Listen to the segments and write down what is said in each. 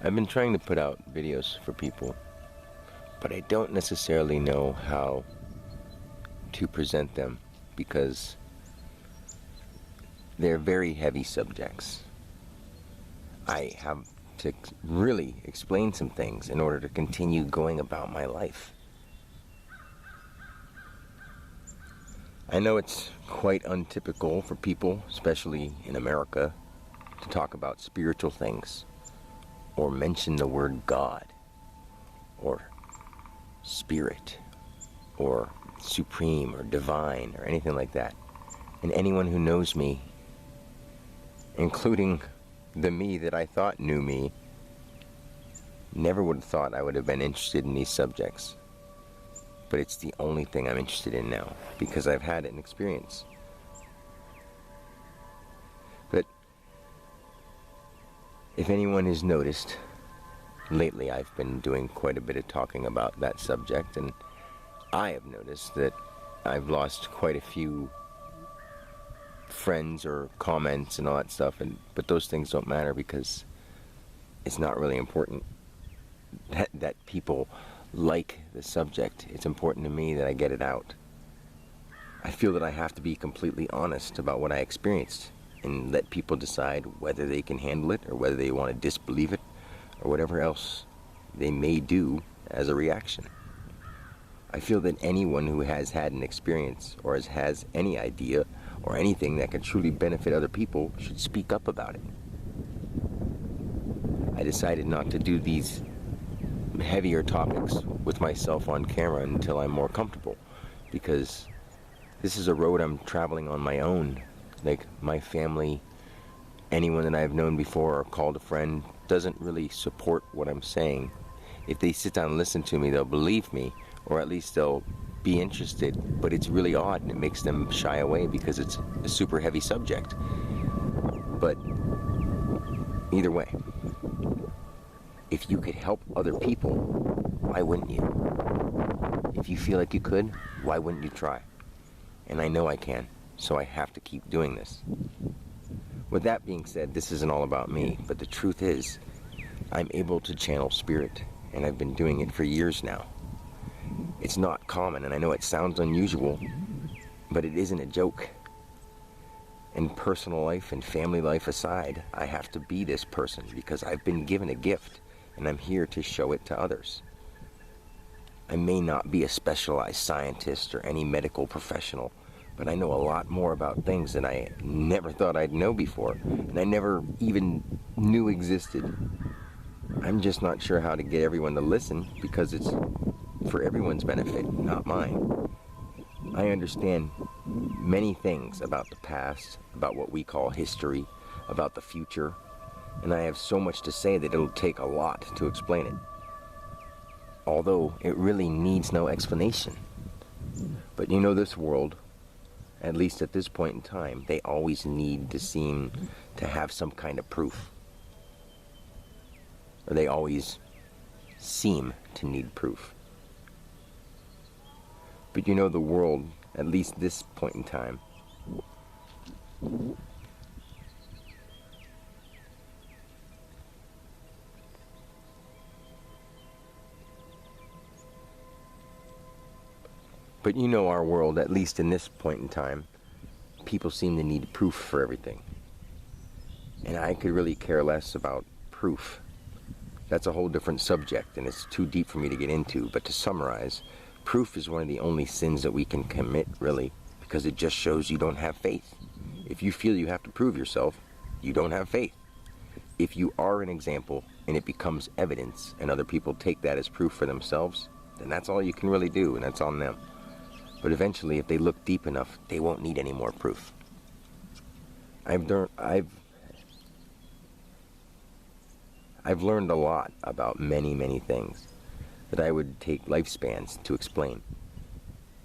I've been trying to put out videos for people, but I don't necessarily know how to present them because they're very heavy subjects. I have to really explain some things in order to continue going about my life. I know it's quite untypical for people, especially in America, to talk about spiritual things or mention the word God or spirit or supreme or divine or anything like that. And anyone who knows me, including the me that I thought knew me, never would have thought I would have been interested in these subjects. But it's the only thing I'm interested in now because I've had an experience. But if anyone has noticed, lately I've been doing quite a bit of talking about that subject, and I have noticed that I've lost quite a few friends or comments and all that stuff, but those things don't matter because it's not really important that people like the subject. It's important to me that I get it out. I feel that I have to be completely honest about what I experienced and let people decide whether they can handle it or whether they want to disbelieve it or whatever else they may do as a reaction. I feel that anyone who has had an experience or has any idea or anything that can truly benefit other people should speak up about it. I decided not to do these heavier topics with myself on camera until I'm more comfortable, because this is a road I'm traveling on my own. Like, my family, anyone that I've known before or called a friend, doesn't really support what I'm saying. If they sit down and listen to me, they'll believe me, or at least they'll be interested, but it's really odd and it makes them shy away because it's a super heavy subject. But either way, if you could help other people, why wouldn't you? If you feel like you could, why wouldn't you try? And I know I can, so I have to keep doing this. With that being said, this isn't all about me, but the truth is, I'm able to channel spirit, and I've been doing it for years now. It's not common, and I know it sounds unusual, but it isn't a joke. And personal life and family life aside, I have to be this person because I've been given a gift, and I'm here to show it to others. I may not be a specialized scientist or any medical professional, but I know a lot more about things that I never thought I'd know before, and I never even knew existed. I'm just not sure how to get everyone to listen because it's for everyone's benefit, not mine. I understand many things about the past, about what we call history, about the future, and I have so much to say that it'll take a lot to explain it. Although it really needs no explanation. But you know, this world, at least at this point in time, they always need to seem to have some kind of proof. Or they always seem to need proof. But you know, the world, at least this point in time, but you know, our world, at least in this point in time, people seem to need proof for everything. And I could really care less about proof. That's a whole different subject, and it's too deep for me to get into. But to summarize, proof is one of the only sins that we can commit, really, because it just shows you don't have faith. If you feel you have to prove yourself, you don't have faith. If you are an example and it becomes evidence and other people take that as proof for themselves, then that's all you can really do, and that's on them. But eventually, if they look deep enough, they won't need any more proof. I've learned a lot about many things that I would take lifespans to explain.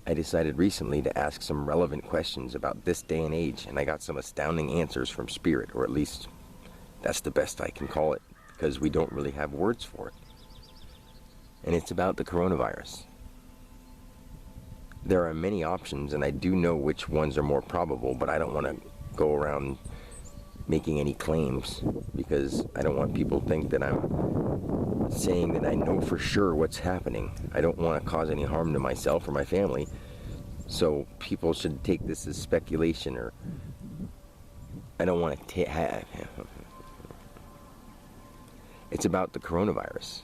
I decided recently to ask some relevant questions about this day and age, and I got some astounding answers from Spirit, or at least that's the best I can call it, because we don't really have words for it. And it's about the coronavirus. There are many options, and I do know which ones are more probable, but I don't want to go around making any claims, because I don't want people to think that I'm saying that I know for sure what's happening. I don't want to cause any harm to myself or my family, so people should take this as speculation, or I don't want to have. It's about the coronavirus.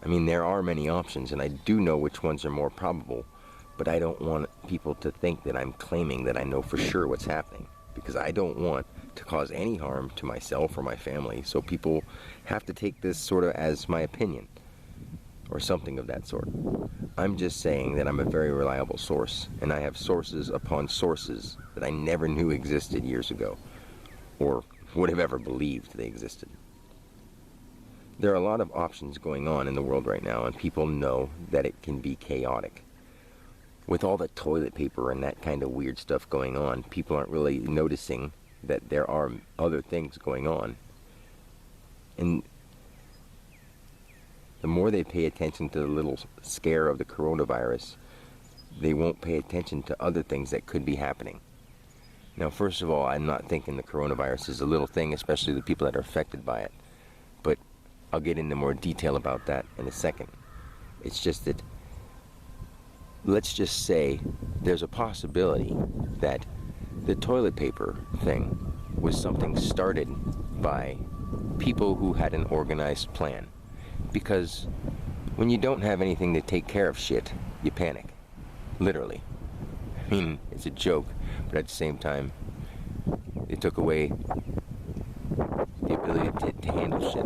I mean, there are many options, and I do know which ones are more probable, but I don't want people to think that I'm claiming that I know for sure what's happening, because I don't want to cause any harm to myself or my family, so people have to take this sort of as my opinion, or something of that sort. I'm just saying that I'm a very reliable source, and I have sources upon sources that I never knew existed years ago, or would have ever believed they existed. There are a lot of options going on in the world right now, and people know that it can be chaotic. With all the toilet paper and that kind of weird stuff going on, people aren't really noticing that there are other things going on. And the more they pay attention to the little scare of the coronavirus, they won't pay attention to other things that could be happening. Now, first of all, I'm not thinking the coronavirus is a little thing, especially the people that are affected by it. But I'll get into more detail about that in a second. It's just that, let's just say there's a possibility that the toilet paper thing was something started by people who had an organized plan. Because when you don't have anything to take care of shit, you panic. Literally. I mean, it's a joke, but at the same time, they took away the ability to handle shit.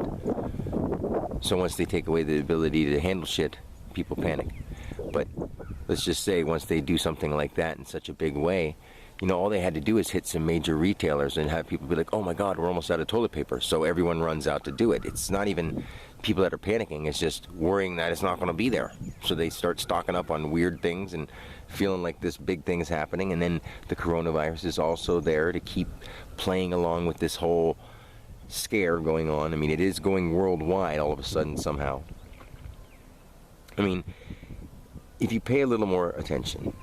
So once they take away the ability to handle shit, people panic. But let's just say once they do something like that in such a big way, you know, all they had to do is hit some major retailers and have people be like, oh my God, we're almost out of toilet paper. So everyone runs out to do it. It's not even people that are panicking, it's just worrying that it's not going to be there. So they start stocking up on weird things and feeling like this big thing is happening. And then the coronavirus is also there to keep playing along with this whole scare going on. I mean, it is going worldwide all of a sudden somehow. I mean, if you pay a little more attention,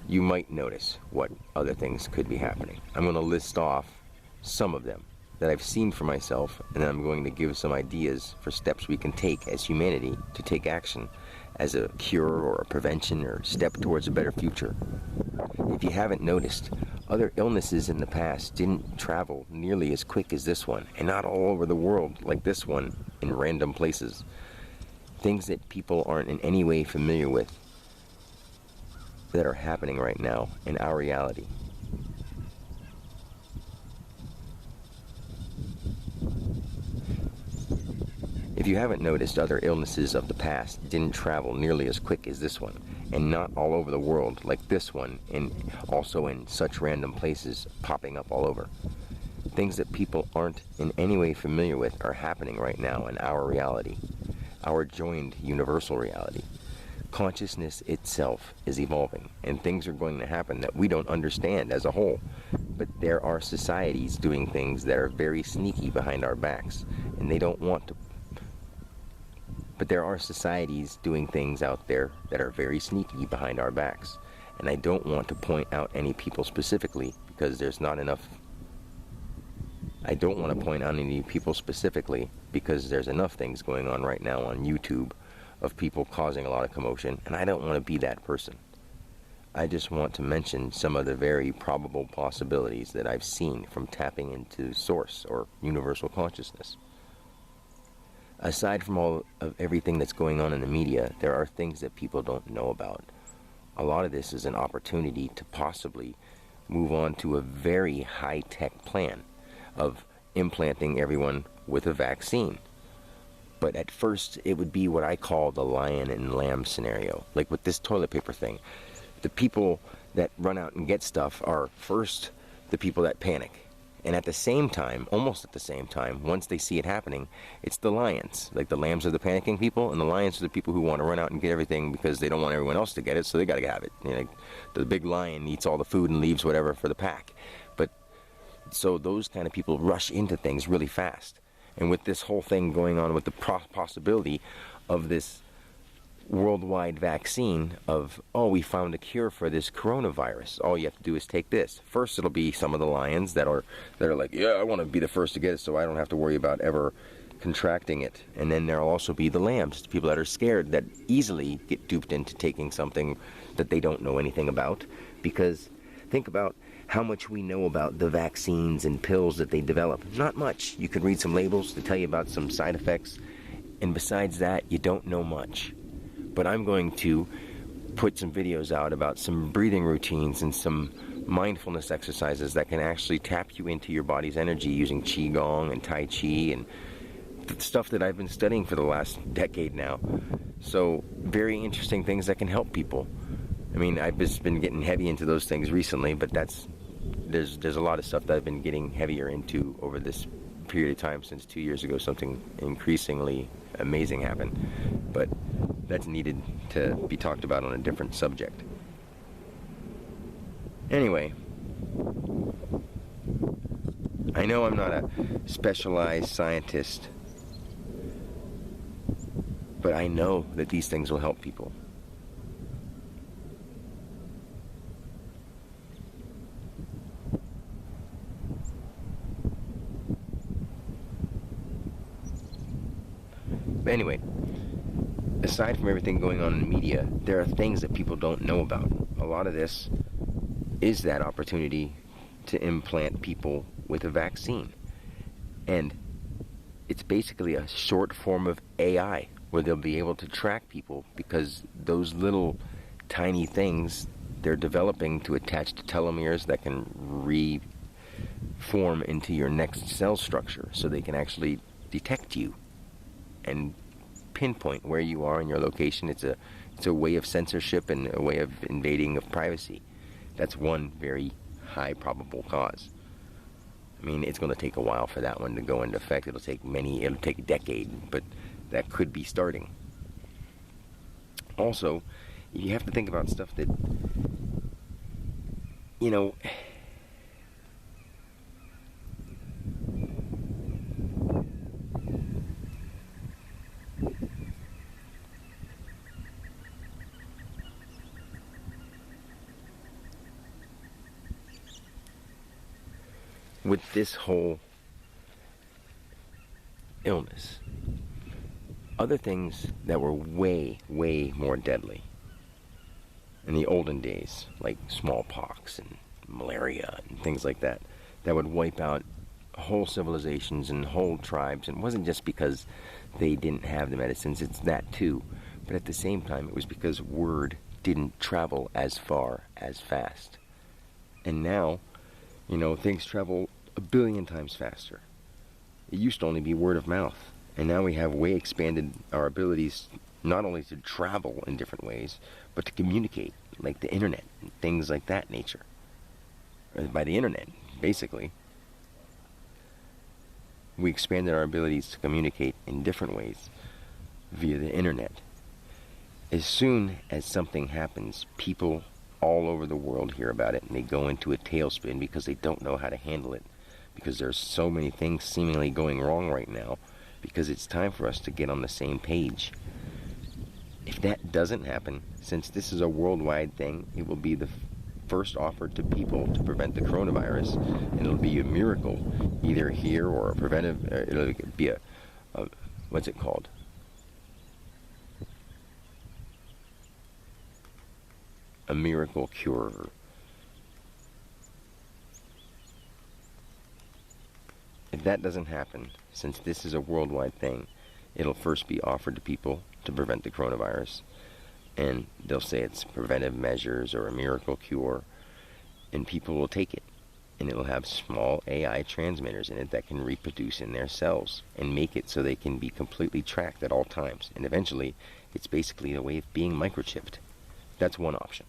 you might notice what other things could be happening. I'm going to list off some of them that I've seen for myself, and then I'm going to give some ideas for steps we can take as humanity to take action as a cure or a prevention or step towards a better future. If you haven't noticed, other illnesses in the past didn't travel nearly as quick as this one, and not all over the world like this one in random places. Things that people aren't in any way familiar with that are happening right now in our reality. If you haven't noticed, other illnesses of the past didn't travel nearly as quick as this one, and not all over the world like this one, and also in such random places popping up all over. Things that people aren't in any way familiar with are happening right now in our reality, our joined universal reality. Consciousness itself is evolving, and things are going to happen that we don't understand as a whole. But there are societies doing things that are very sneaky behind our backs, and they don't want to. But there are societies doing things out there that are very sneaky behind our backs, and I don't want to point out any people specifically because there's not enough. I don't want to point out any people specifically because there's enough things going on right now on YouTube of people causing a lot of commotion, and I don't want to be that person. I just want to mention some of the very probable possibilities that I've seen from tapping into source or universal consciousness. Aside from all of everything that's going on in the media, there are things that people don't know about. A lot of this is an opportunity to possibly move on to a very high-tech plan of implanting everyone with a vaccine. But at first, it would be what I call the lion and lamb scenario. Like with this toilet paper thing. The people that run out and get stuff are first the people that panic. And at the same time, almost at the same time, once they see it happening, it's the lions. Like the lambs are the panicking people, and the lions are the people who want to run out and get everything because they don't want everyone else to get it, so they got to have it. You know, like the big lion eats all the food and leaves whatever for the pack. But so those kind of people rush into things really fast. And with this whole thing going on with the possibility of this worldwide vaccine of, oh, we found a cure for this coronavirus. All you have to do is take this. First, it'll be some of the lions that are like, yeah, I want to be the first to get it, so I don't have to worry about ever contracting it. And then there'll also be the lambs, people that are scared, that easily get duped into taking something that they don't know anything about. Because think about how much we know about the vaccines and pills that they develop. Not much. You can read some labels to tell you about some side effects, and besides that, you don't know much. But I'm going to put some videos out about some breathing routines and some mindfulness exercises that can actually tap you into your body's energy using Qigong and Tai Chi and the stuff that I've been studying for the last decade now. So very interesting things that can help people. I mean, I've just been getting heavy into those things recently, but there's a lot of stuff that I've been getting heavier into over this period of time. Since 2 years ago, something increasingly amazing happened, but that's needed to be talked about on a different subject. Anyway, I know I'm not a specialized scientist, but I know that these things will help people. But anyway, aside from everything going on in the media, there are things that people don't know about. A lot of this is that opportunity to implant people with a vaccine. And it's basically a short form of AI, where they'll be able to track people because those little tiny things they're developing to attach to telomeres that can reform into your next cell structure, so they can actually detect you and pinpoint where you are in your location. It's a way of censorship and a way of invading of privacy. That's one very high probable cause. I mean, it's going to take a while for that one to go into effect. It'll take a decade, but that could be starting. Also, you have to think about stuff that, you know, with this whole illness, other things that were way, way more deadly in the olden days, like smallpox and malaria and things like that, that would wipe out whole civilizations and whole tribes. And it wasn't just because they didn't have the medicines, it's that too. But at the same time, it was because word didn't travel as far, as fast. And now, you know, things travel 1 billion times faster. It used to only be word of mouth. And now we have way expanded our abilities not only to travel in different ways, but to communicate, like the internet and things like that nature. By the internet, basically. We expanded our abilities to communicate in different ways via the internet. As soon as something happens, people all over the world hear about it, and they go into a tailspin because they don't know how to handle it, because there's so many things seemingly going wrong right now, because it's time for us to get on the same page. If that doesn't happen, since this is a worldwide thing, it will be the first offered to people to prevent the coronavirus, and it'll be a miracle, either here or a preventive, it'll be a what's it called? A miracle cure. If that doesn't happen, since this is a worldwide thing, it'll first be offered to people to prevent the coronavirus, and they'll say it's preventive measures or a miracle cure, and people will take it, and it'll have small AI transmitters in it that can reproduce in their cells and make it so they can be completely tracked at all times, and eventually it's basically a way of being microchipped. That's one option.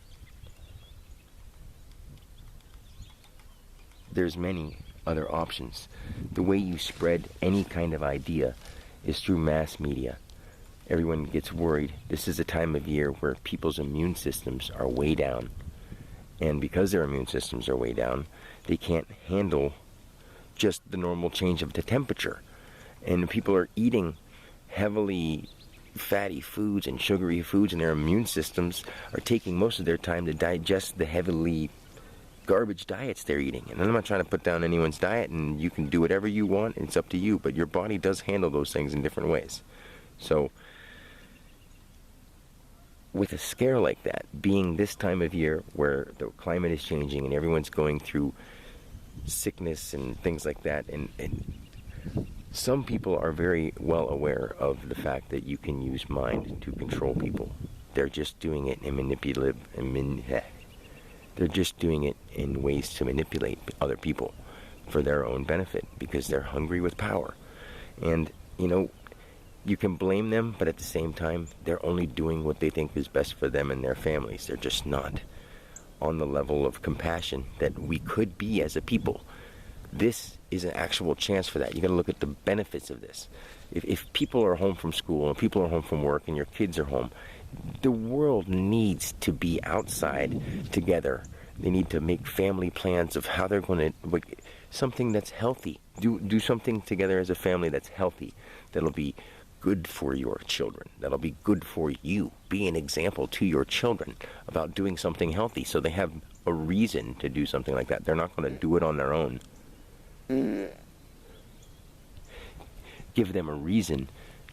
There's many other options. The way you spread any kind of idea is through mass media. Everyone gets worried. This is a time of year where people's immune systems are way down. And because their immune systems are way down, they can't handle just the normal change of the temperature. And people are eating heavily fatty foods and sugary foods, and their immune systems are taking most of their time to digest the heavily garbage diets they're eating. And I'm not trying to put down anyone's diet, and you can do whatever you want, and it's up to you, but your body does handle those things in different ways. So with a scare like that, being this time of year where the climate is changing and everyone's going through sickness and things like that, and some people are very well aware of the fact that you can use mind to control people. They're just doing it in manipulative, they're just doing it in ways to manipulate other people for their own benefit because they're hungry with power. And, you know, you can blame them, but at the same time, they're only doing what they think is best for them and their families. They're just not on the level of compassion that we could be as a people. This is an actual chance for that. You got to look at the benefits of this. If people are home from school and people are home from work and your kids are home, the world needs to be outside together. They need to make family plans of how they're going to, something that's healthy. Do something together as a family that's healthy, that'll be good for your children, that'll be good for you. Be an example to your children about doing something healthy so they have a reason to do something like that. They're not going to do it on their own. Give them a reason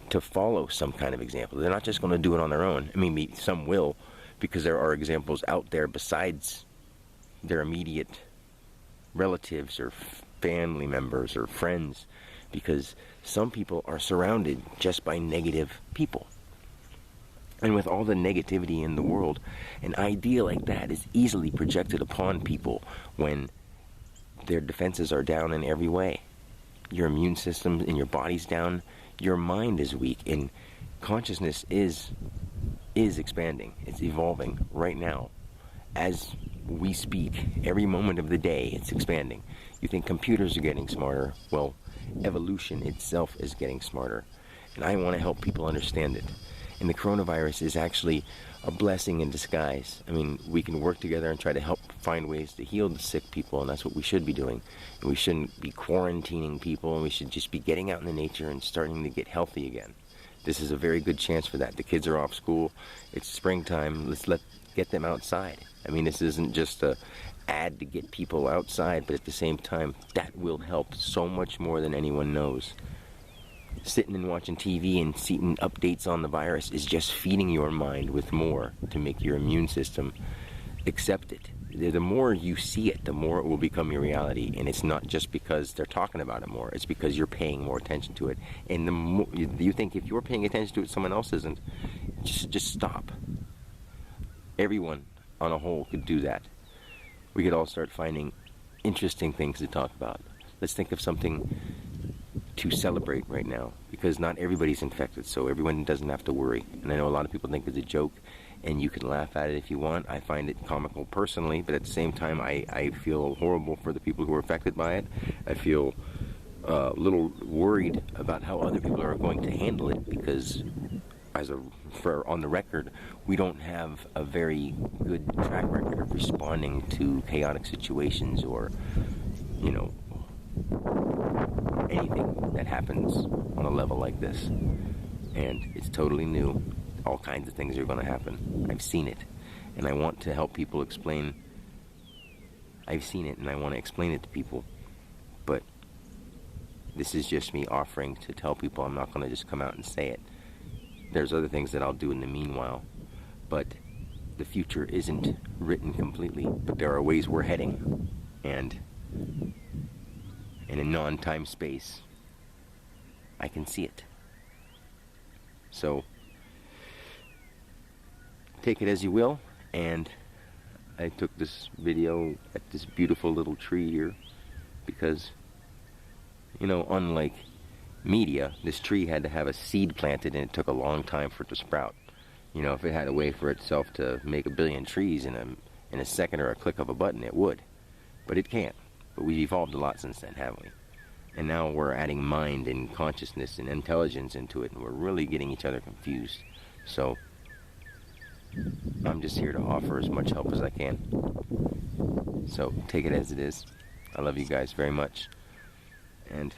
to follow some kind of example. They're not just going to do it on their own. I mean, some will, because there are examples out there besides their immediate relatives or family members or friends, because some people are surrounded just by negative people. And with all the negativity in the world, an idea like that is easily projected upon people when their defenses are down in every way. Your immune system and your body's down, your mind is weak, and consciousness is expanding. It's evolving right now. As we speak, every moment of the day, it's expanding. You think computers are getting smarter? Well, evolution itself is getting smarter. And I want to help people understand it. And the coronavirus is actually a blessing in disguise. I mean, we can work together and try to help find ways to heal the sick people, and that's what we should be doing. And we shouldn't be quarantining people, and we should just be getting out in the nature and starting to get healthy again. This is a very good chance for that. The kids are off school. It's springtime. Let's get them outside. I mean, this isn't just a ad to get people outside, but at the same time, that will help so much more than anyone knows. Sitting and watching TV and seeing updates on the virus is just feeding your mind with more to make your immune system accept it. The more you see it, the more it will become your reality. And it's not just because they're talking about it more. It's because you're paying more attention to it. And the more you think if you're paying attention to it, someone else isn't, just stop. Everyone on a whole could do that. We could all start finding interesting things to talk about. Let's think of something to celebrate right now, because not everybody's infected, so everyone doesn't have to worry. And I know a lot of people think it's a joke, and you can laugh at it if you want. I find it comical personally, but at the same time, I feel horrible for the people who are affected by it. I feel a little worried about how other people are going to handle it, because on the record, we don't have a very good track record of responding to chaotic situations or, you know, anything that happens on a level like this. And it's totally new. All kinds of things are going to happen. I've seen it, and I want to help people explain. I've seen it, and I want to explain it to people, but this is just me offering to tell people. I'm not going to just come out and say it. There's other things that I'll do in the meanwhile, but the future isn't written completely, but there are ways we're heading, and in a non-time space, I can see it. So, take it as you will, and I took this video at this beautiful little tree here because, you know, unlike media, this tree had to have a seed planted, and it took a long time for it to sprout. You know, if it had a way for itself to make 1 billion trees in a second or a click of a button, it would. But it can't. But we've evolved a lot since then, haven't we? And now we're adding mind and consciousness and intelligence into it, and we're really getting each other confused. So, I'm just here to offer as much help as I can. So, take it as it is. I love you guys very much. And